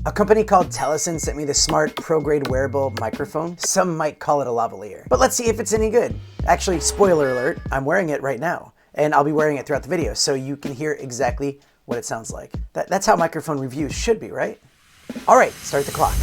A company called Telesin sent me the smart pro-grade wearable microphone. Some might call it a lavalier, but let's see if it's any good. Actually, spoiler alert, I'm wearing it right now, and I'll be wearing it throughout the video so you can hear exactly what it sounds like. That's how microphone reviews should be, right? All right, start the clock.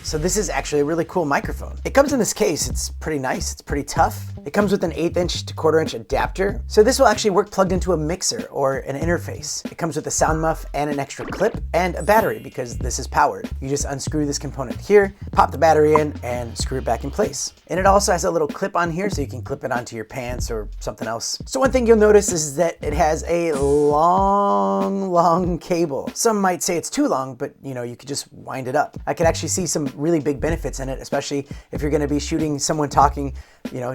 So this is actually a really cool microphone. It comes in this case. It's pretty nice. It's pretty tough. It comes with an 1/8 inch to 1/4 inch adapter. So this will actually work plugged into a mixer or an interface. It comes with a sound muff and an extra clip and a battery because this is powered. You just unscrew this component here, pop the battery in, and screw it back in place. And it also has a little clip on here so you can clip it onto your pants or something else. So one thing you'll notice is that it has a long cable. Some might say it's too long, but you could just wind it up. I could actually see some really big benefits in it, especially if you're going to be shooting someone talking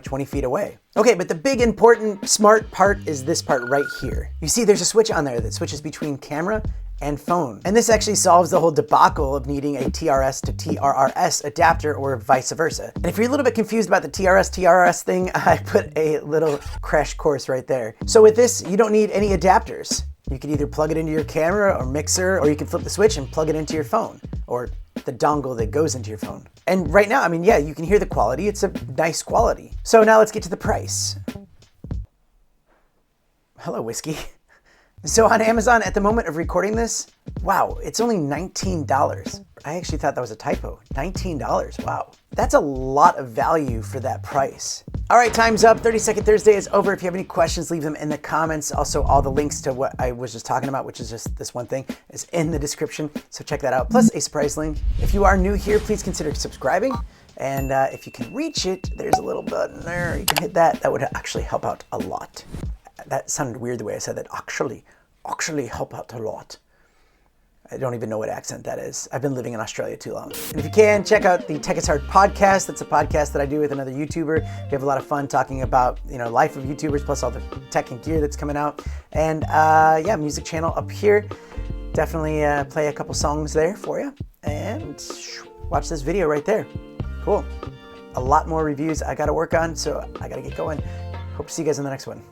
20 feet away. Okay, but the big important smart part is this part right here. You see there's a switch on there that switches between camera and phone. And this actually solves the whole debacle of needing a TRS to TRRS adapter or vice versa. And if you're a little bit confused about the TRS thing, I put a little crash course right there. So with this, you don't need any adapters. You can either plug it into your camera or mixer, or you can flip the switch and plug it into your phone, or the dongle that goes into your phone. And right now, yeah, you can hear the quality. It's a nice quality. So now let's get to the price. Hello, whiskey. So on Amazon at the moment of recording this, wow, it's only $19. I actually thought that was a typo. $19, wow. That's a lot of value for that price. All right, time's up. 30-second Thursday is over. If you have any questions, leave them in the comments. Also, all the links to what I was just talking about, which is just this one thing, is in the description. So check that out, plus a surprise link. If you are new here, please consider subscribing. And if you can reach it, there's a little button there. You can hit that. That would actually help out a lot. That sounded weird the way I said that. Actually help out a lot. I don't even know what accent that is. I've been living in Australia too long. And if you can, check out the Tech is Hard podcast. That's a podcast that I do with another YouTuber. We have a lot of fun talking about, life of YouTubers, plus all the tech and gear that's coming out. And yeah, music channel up here. Definitely play a couple songs there for you. And watch this video right there. Cool. A lot more reviews I got to work on, so I got to get going. Hope to see you guys in the next one.